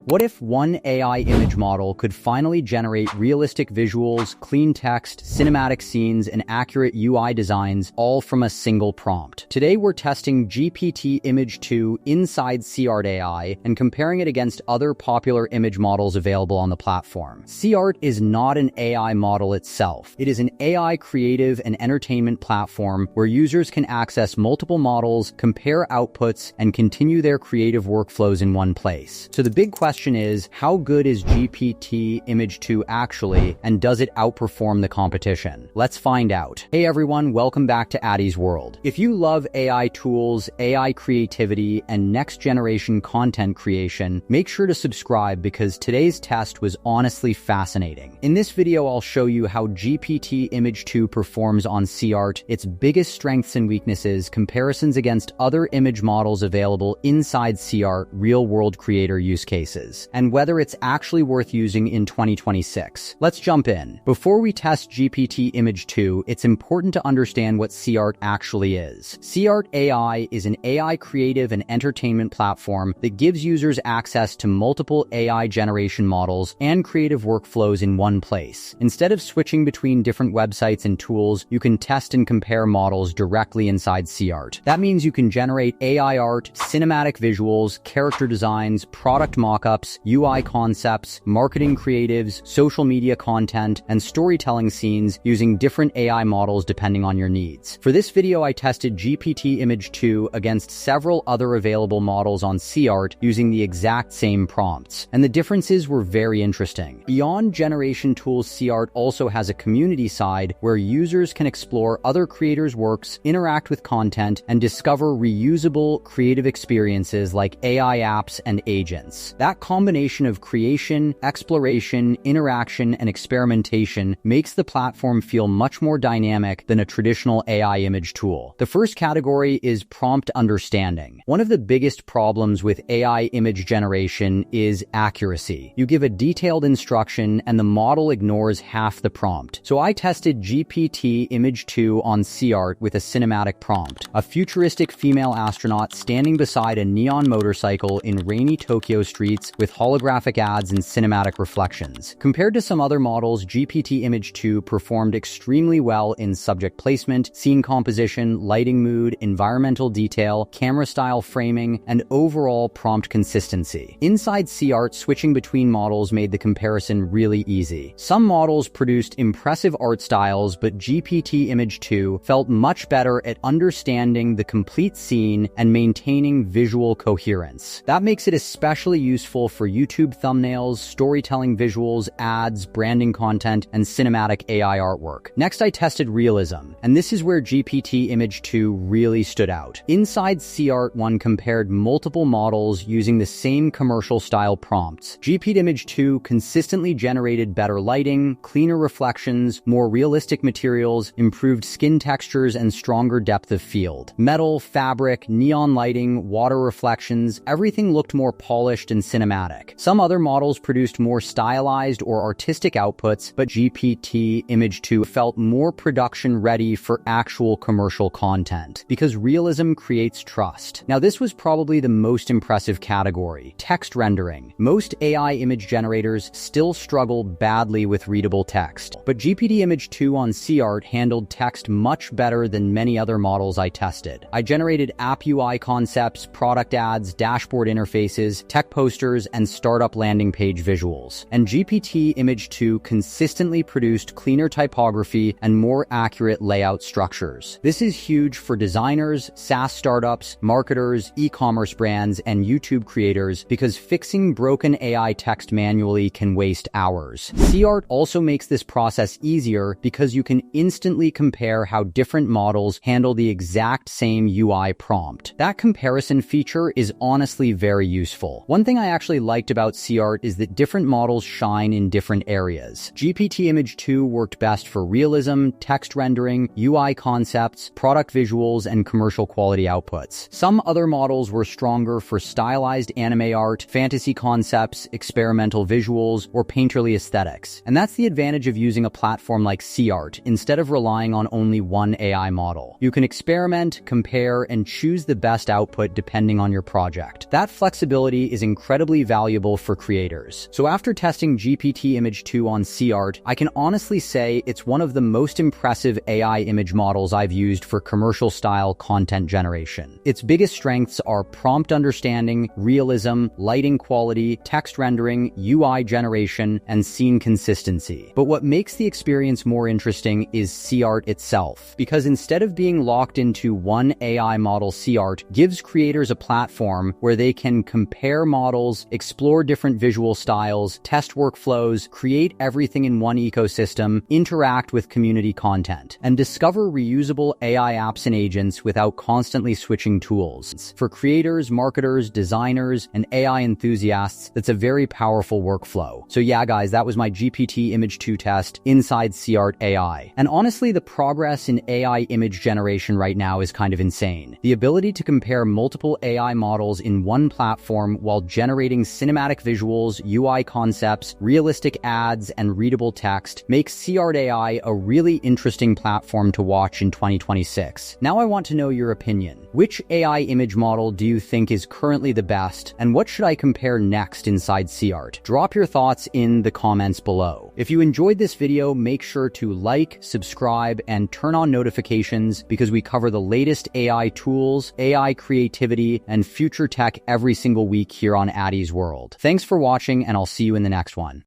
What if one AI image model could finally generate realistic visuals, clean text, cinematic scenes, and accurate UI designs, all from a single prompt? Today we're testing GPT-Image2 inside SeaArt AI and comparing it against other popular image models available on the platform. SeaArt is not an AI model itself. It is an AI creative and entertainment platform where users can access multiple models, compare outputs, and continue their creative workflows in one place. So the big question is, how good is GPT-Image2 actually, and does it outperform the competition? Let's find out. Hey everyone, welcome back to Addy's World. If you love AI tools, AI creativity, and next-generation content creation, make sure to subscribe because today's test was honestly fascinating. In this video, I'll show you how GPT-Image2 performs on SeaArt, its biggest strengths and weaknesses, comparisons against other image models available inside SeaArt, real-world creator use cases, and whether it's actually worth using in 2026. Let's jump in. Before we test GPT-Image2, it's important to understand what SeaArt actually is. SeaArt AI is an AI creative and entertainment platform that gives users access to multiple AI generation models and creative workflows in one place. Instead of switching between different websites and tools, you can test and compare models directly inside SeaArt. That means you can generate AI art, cinematic visuals, character designs, product mockups, UI concepts, marketing creatives, social media content, and storytelling scenes using different AI models depending on your needs. For this video, I tested GPT-Image2 against several other available models on SeaArt using the exact same prompts, and the differences were very interesting. Beyond generation tools, SeaArt also has a community side where users can explore other creators' works, interact with content, and discover reusable creative experiences like AI apps and agents. That combination of creation, exploration, interaction, and experimentation makes the platform feel much more dynamic than a traditional AI image tool. The first category is prompt understanding. One of the biggest problems with AI image generation is accuracy. You give a detailed instruction and the model ignores half the prompt. So I tested GPT-Image2 on SeaArt with a cinematic prompt. A futuristic female astronaut standing beside a neon motorcycle in rainy Tokyo streets with holographic ads and cinematic reflections. Compared to some other models, GPT-Image2 performed extremely well in subject placement, scene composition, lighting mood, environmental detail, camera style framing, and overall prompt consistency. Inside SeaArt, switching between models made the comparison really easy. Some models produced impressive art styles, but GPT-Image2 felt much better at understanding the complete scene and maintaining visual coherence. That makes it especially useful for YouTube thumbnails, storytelling visuals, ads, branding content, and cinematic AI artwork. Next, I tested Realism, and this is where GPT-Image2 really stood out. Inside SeaArt, one compared multiple models using the same commercial-style prompts. GPT-Image2 consistently generated better lighting, cleaner reflections, more realistic materials, improved skin textures, and stronger depth of field. Metal, fabric, neon lighting, water reflections, everything looked more polished and cinematic. Some other models produced more stylized or artistic outputs, but GPT-Image2 felt more production-ready for actual commercial content, because realism creates trust. Now, this was probably the most impressive category: text rendering. Most AI image generators still struggle badly with readable text, but GPT-Image2 on SeaArt handled text much better than many other models I tested. I generated app UI concepts, product ads, dashboard interfaces, tech posters, and startup landing page visuals. And GPT-Image2 consistently produced cleaner typography and more accurate layout structures. This is huge for designers, SaaS startups, marketers, e-commerce brands, and YouTube creators because fixing broken AI text manually can waste hours. SeaArt also makes this process easier because you can instantly compare how different models handle the exact same UI prompt. That comparison feature is honestly very useful. One thing I actually liked about SeaArt is that different models shine in different areas. GPT-Image2 worked best for realism, text rendering, UI concepts, product visuals, and commercial quality outputs. Some other models were stronger for stylized anime art, fantasy concepts, experimental visuals, or painterly aesthetics. And that's the advantage of using a platform like SeaArt instead of relying on only one AI model. You can experiment, compare, and choose the best output depending on your project. That flexibility is incredibly incredibly valuable for creators. So after testing GPT-Image-2 on SeaArt, I can honestly say it's one of the most impressive AI image models I've used for commercial-style content generation. Its biggest strengths are prompt understanding, realism, lighting quality, text rendering, UI generation, and scene consistency. But what makes the experience more interesting is SeaArt itself, because instead of being locked into one AI model, SeaArt gives creators a platform where they can compare models, explore different visual styles, test workflows, create everything in one ecosystem, interact with community content, and discover reusable AI apps and agents without constantly switching tools. For creators, marketers, designers, and AI enthusiasts, that's a very powerful workflow. So yeah, guys, that was my GPT-Image-2 test inside SeaArt AI. And honestly, the progress in AI image generation right now is kind of insane. The ability to compare multiple AI models in one platform while generating cinematic visuals, UI concepts, realistic ads, and readable text makes SeaArt AI a really interesting platform to watch in 2026. Now I want to know your opinion. Which AI image model do you think is currently the best, and what should I compare next inside SeaArt? Drop your thoughts in the comments below. If you enjoyed this video, make sure to like, subscribe, and turn on notifications because we cover the latest AI tools, AI creativity, and future tech every single week here on Addy's World. Thanks for watching, and I'll see you in the next one.